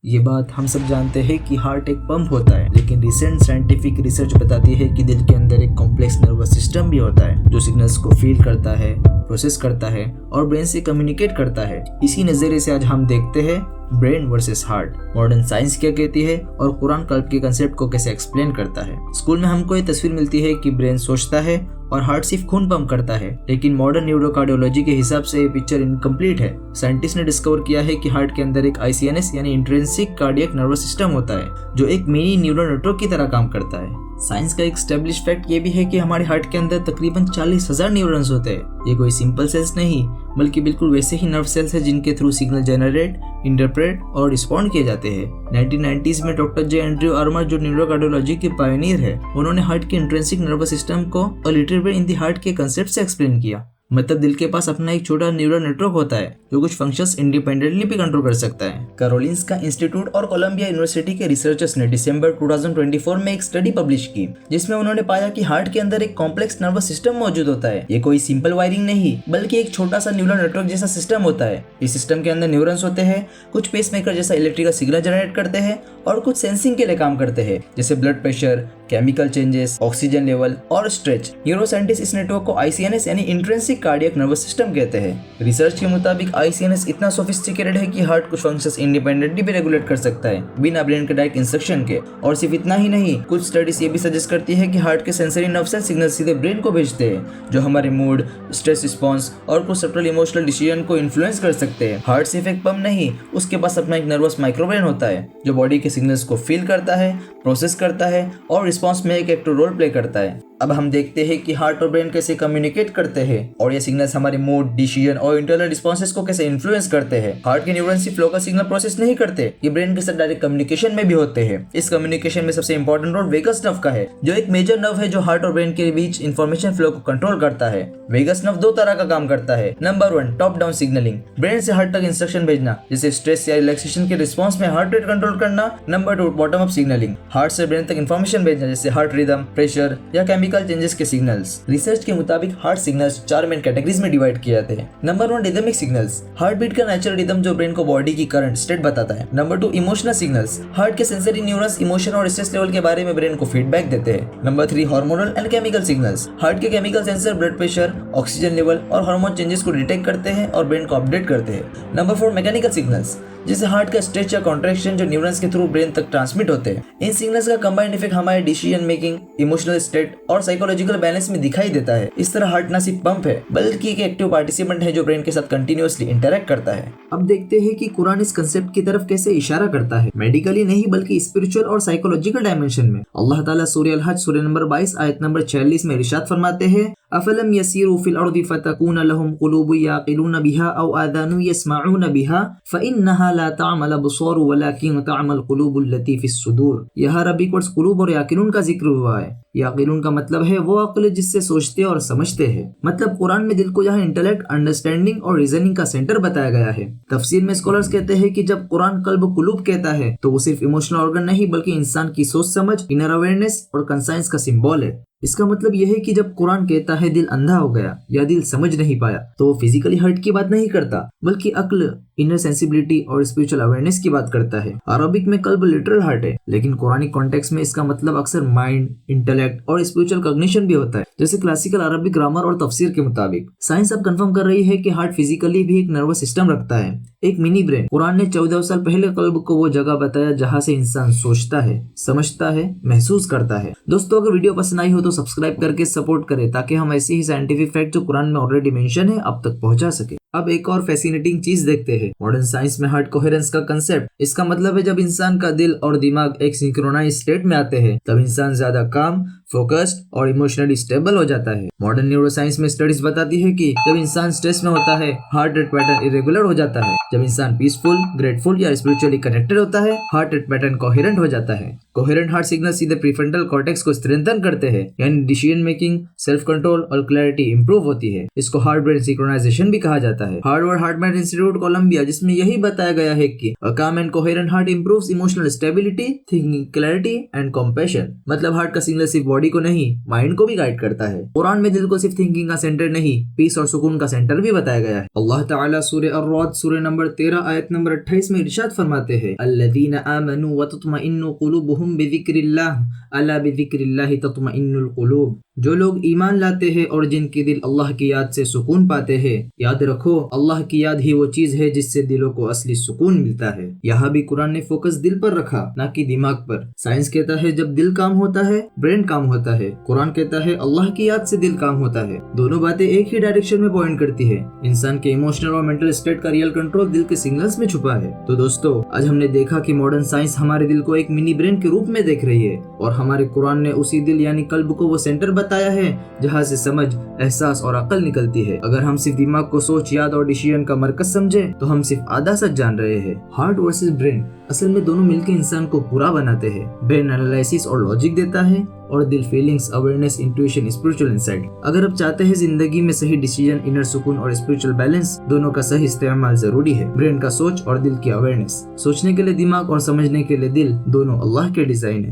ये बात हम सब जानते हैं कि हार्ट एक पंप होता है, लेकिन रिसेंट साइंटिफिक रिसर्च बताती है कि दिल के अंदर एक कॉम्प्लेक्स नर्वस सिस्टम भी होता है जो सिग्नल्स को फील करता है, प्रोसेस करता है और ब्रेन से कम्युनिकेट करता है। इसी नजरिए से आज हम देखते हैं brain versus heart, modern science क्या कहती है और कुरान कल्ब के कंसेप्ट को कैसे एक्सप्लेन करता है। स्कूल में हमको ये तस्वीर मिलती है कि ब्रेन सोचता है और हार्ट सिर्फ खून पंप करता है, लेकिन मॉडर्न न्यूरोकार्डियोलॉजी के हिसाब से ये पिक्चर इनकम्प्लीट है। साइंटिस्ट ने डिस्कवर किया है कि हार्ट के अंदर एक ICNS यानी इंट्रिंसिक कार्डियक नर्वस सिस्टम होता है जो एक मिनी न्यूरल नेटवर्क की तरह काम करता है। साइंस का एक स्टेब्लिश फैक्ट ये भी है कि हमारे हार्ट के अंदर तकरीबन 40,000 न्यूरॉन्स होते हैं। ये कोई सिंपल सेल्स नहीं बल्कि बिल्कुल वैसे ही नर्व सेल्स हैं जिनके थ्रू सिग्नल जनरेट, इंटरप्रेट और रिस्पॉन्ड किए जाते हैं। 1990s में डॉक्टर जे एंड्रयू आर्मर जो न्यूरोकार्डियोलॉजी के पायनियर है, उन्होंने हार्ट के इंट्रिंसिक नर्वस सिस्टम को a little bit in the heart के कंसेप्ट से एक्सप्लेन किया। मतलब दिल के पास अपना एक छोटा न्यूरल नेटवर्क होता है जो कुछ फंक्शंस इंडिपेंडेंटली भी कंट्रोल कर सकता है। कैरोलिंस्का इंस्टीट्यूट और कोलंबिया यूनिवर्सिटी के रिसर्चर्स ने दिसंबर 2024 में एक स्टडी पब्लिश की जिसमें उन्होंने पाया कि हार्ट के अंदर एक कॉम्प्लेक्स नर्वस सिस्टम मौजूद होता है। ये कोई सिंपल वायरिंग नहीं बल्कि एक छोटा सा न्यूरल नेटवर्क जैसा सिस्टम होता है। इस सिस्टम के अंदर न्यूरॉन्स होते हैं, कुछ पेसमेकर जैसा इलेक्ट्रिकल सिग्नल जनरेट करते हैं और कुछ सेंसिंग के लिए काम करते हैं, जैसे blood pressure, chemical changes, oxygen level और स्ट्रेच। न्यूरोसाइंटिस्ट इस नेटवर्क को ICNS यानी इंट्रिंसिक कार्डियक नर्वस सिस्टम कहते हैं। रिसर्च के मुताबिक ICNS इतना सोफिस्टिकेटेड है कि हार्ट कुछ फंक्शंस इंडिपेंडेंटली भी रेगुलेट कर सकता है बिना ब्रेन के डायरेक्ट इंस्ट्रक्शन के। और सिर्फ इतना ही नहीं, कुछ स्टडीज ये भी सजेस्ट करती है कि हार्ट के सेंसरी नर्व सेल सिग्नल सीधे ब्रेन को भेजते हैं जो हमारे मूड, स्ट्रेस रिस्पॉन्स और कुछ सटल इमोशनल डिसीजन को इन्फ्लुएंस कर सकते हैं। हार्ट सिर्फ एक पंप नहीं, उसके पास अपना एक नर्वस माइक्रोब्रेन होता है जो बॉडी के सिग्नल्स को फील करता है, प्रोसेस करता है और रिस्पॉन्स में एक एक्टिव रोल प्ले करता है। अब हम देखते हैं कि हार्ट और ब्रेन कैसे कम्युनिकेट करते हैं और ये सिग्नल्स हमारे मूड, डिसीजन और इंटरनल रिस्पॉन्सेस को कैसे इन्फ्लुएंस करते हैं। हार्ट के न्यूरॉन्स सिर्फ लोकल सिग्नल प्रोसेस नहीं करते, ये ब्रेन के साथ डायरेक्ट कम्युनिकेशन में भी होते हैं। इस कम्युनिकेशन में सबसे इंपॉर्टेंट रोल वेगस नर्व का है जो एक मेजर नर्व है जो हार्ट और ब्रेन के बीच इंफॉर्मेशन फ्लो को कंट्रोल करता है। वेगस नर्व दो तरह का काम करता है। Number 1, top down signalling, brain से हार्ट तक इंस्ट्रक्शन भेजना, जैसे स्ट्रेस या रिलैक्सेशन के रिस्पॉन्स में हार्ट रेट कंट्रोल करना। Number 2, bottom up signalling, heart से ब्रेन तक इंफॉर्मेशन भेजना, जैसे हार्ट रिदम, प्रेशर या केमिकल चेंजेस के सिग्नल्स। रिसर्च के मुताबिक हार्ट सिग्नल्स 4 मेन कैटेगरीज में डिवाइड किए जाते हैं। Number 1, rhythmic signals, heart beat का नेचुरल रिदम जो ब्रेन को बॉडी की करंट स्टेट बताता है। नंबर 2, इमोशनल सिग्नल्स, हार्ट के सेंसरी न्यूरॉन्स इमोशन और स्ट्रेस लेवल के बारे में ब्रेन को फीडबैक देते हैं। Number 3, hormonal and chemical signals, heart के chemical sensor blood pressure, oxygen level और हार्मोन चेंजेस को डिटेक्ट करते हैं और ब्रेन को अपडेट करते हैं। नंबर 4, मैकेनिकल सिग्नल्स, जैसे हार्ट का स्ट्रेच या कॉन्ट्रैक्शन जो न्यूरॉन्स के थ्रू ब्रेन तक ट्रांसमिट होते हैं। इन सिग्नल्स का कंबाइंड इफेक्ट हमारे डिसीजन मेकिंग, इमोशनल स्टेट और साइकोलॉजिकल बैलेंस में दिखाई देता है। इस तरह हार्ट ना सिर्फ पंप है बल्कि एक एक्टिव पार्टिसिपेंट है जो ब्रेन के साथ कंटिन्यूअसली इंटरैक्ट करता है। अब देखते हैं कि कुरान इस कंसेप्ट की तरफ कैसे इशारा करता है, मेडिकली नहीं बल्कि स्पिरिचुअल और साइकोलॉजिकल डायमेंशन में। अल्लाह ताला सूरह अल-हज सूरह नंबर 22 आयत नंबर 46 में इरशाद फरमाते हैं, अफलम यसीरू फिल अर्दि फतकून लहुम कुलूबुन याक़िलून बिहा औ आज़ानुन यस्मऊन बिहा फ़इन्नहा ला तअमल अबसार वलाकिन तअमल कुलूबुल लती फ़िस सुदूर। यहाँ अरबी वर्ड्स कुलूब और याक़िलून का जिक्र हुआ है। याक़िलून का मतलब है वो अक्ल जिससे सोचते और समझते हैं। मतलब कुरान में दिल को यहाँ इंटेलेक्ट, अंडरस्टैंडिंग और रीजनिंग का सेंटर बताया गया है। तफसीर में स्कॉलर्स कहते हैं कि जब कुरान कल्ब कुलूब कहता है तो वो सिर्फ इमोशनल ऑर्गन नहीं बल्कि इंसान की सोच समझ, इनर अवेयरनेस और कंसाइंस का सिंबल है। इसका मतलब यह है कि जब कुरान कहता है दिल अंधा हो गया या दिल समझ नहीं पाया तो वो फिजिकली हर्ट की बात नहीं करता बल्कि अक्ल, इनर सेंसिबिलिटी और स्पिरिचुअल अवेयरनेस की बात करता है। अरबिक में कल्ब लिटरल हार्ट है, लेकिन कुरानिक कॉन्टेक्स्ट में इसका मतलब अक्सर माइंड, इंटेलेक्ट और स्पिरिचुअल कॉग्निशन भी होता है, जैसे क्लासिकल अरबिक ग्रामर और तफसीर के मुताबिक। साइंस अब कंफर्म कर रही है कि हार्ट फिजिकली भी एक नर्वस सिस्टम रखता है, एक मिनी ब्रेन। कुरान ने 14 साल पहले कल्ब को वो जगह बताया जहाँ से इंसान सोचता है, समझता है, महसूस करता है। दोस्तों, अगर वीडियो पसंद आई हो तो सब्सक्राइब करके सपोर्ट करें ताकि हम ऐसी ही साइंटिफिक फैक्ट जो कुरान में ऑलरेडी मेंशन है अब तक पहुंचा सके। अब एक और फैसिनेटिंग चीज देखते हैं, मॉडर्न साइंस में हार्ट कोहेरेंस का कंसेप्ट। इसका मतलब है जब इंसान का दिल और दिमाग एक सिंक्रोनाइज स्टेट में आते हैं तब इंसान ज्यादा काम, फोकस्ड और इमोशनली स्टेबल हो जाता है। मॉडर्न न्यूरोसाइंस में स्टडीज बताती है कि जब इंसान स्ट्रेस में होता है हार्ट रेट पैटर्न इरेगुलर हो जाता है। जब इंसान पीसफुल, ग्रेटफुल या स्पिरिचुअली कनेक्टेड होता है हार्ट रेट पैटर्न कोहेरेंट हो जाता है। कोहेरेंट हार्ट सिग्नल सीधे प्रीफ्रंटल कॉर्टेक्स को स्ट्रेंथन करते हैं, यानी डिसीजन मेकिंग, सेल्फ कंट्रोल और क्लैरिटी इंप्रूव होती है। इसको हार्ट ब्रेन सिंक्रोनाइजेशन भी कहा जाता है। जाता है। Harvard heart math institute Columbia, जिसमें यही बताया गया है कि a calm and coherent heart improves emotional stability, thinking clarity and compassion। मतलब हार्ट का सिग्नल सिर्फ बॉडी को नहीं, माइंड को भी गाइड करता है। कुरान में दिल को सिर्फ थिंकिंग का सेंटर नहीं, पीस और सुकून का सेंटर भी बताया गया है। अल्लाह ताला सूरह अर्राद सूरह नंबर 13 आयत नंबर 28 में इरशाद फरमाते हैं, अल्लज़ीना आमनू व तत्मइन्नु क़ुलूबुहुम बिज़िक्रिल्लाह अला बिज़िक्रिल्लाहि तत्मइन्नुल क़ुलूब। जो लोग ईमान लाते हैं और जिनके दिल अल्लाह की याद से सुकून पाते हैं, याद रखो अल्लाह की याद ही वो चीज है जिससे दिलों को असली सुकून मिलता है। यहाँ भी कुरान ने फोकस दिल पर रखा, ना कि दिमाग पर। साइंस कहता है जब दिल काम होता है ब्रेन काम होता है, कुरान कहता है अल्लाह की याद से दिल काम होता है। दोनों बातें एक ही डायरेक्शन में पॉइंट करती है। इंसान के इमोशनल और मेंटल स्टेट का रियल कंट्रोल दिल के सिग्नल्स में छुपा है। तो दोस्तों, आज हमने देखा कि मॉडर्न साइंस हमारे दिल को एक मिनी ब्रेन के रूप में देख रही है, और हमारे कुरान ने उसी दिल यानी कल्ब को वो सेंटर बताया है जहाँ से समझ, एहसास और अकल निकलती है। अगर हम सिर्फ दिमाग को सोच, याद और डिसीजन का मरकज समझे तो हम सिर्फ आधा सच जान रहे हैं। हार्ट वर्सेस ब्रेन, असल में दोनों मिलकर इंसान को पूरा बनाते हैं। ब्रेन एनालिसिस और लॉजिक देता है और दिल feelings, awareness, intuition, spiritual insight. अगर आप चाहते हैं जिंदगी में सही डिसीजन, इनर सुकून और स्पिरिचुअल बैलेंस, दोनों का सही इस्तेमाल जरूरी है। ब्रेन का सोच और दिल की अवेयरनेस, सोचने के लिए दिमाग और समझने के लिए दिल, दोनों अल्लाह के डिजाइन है।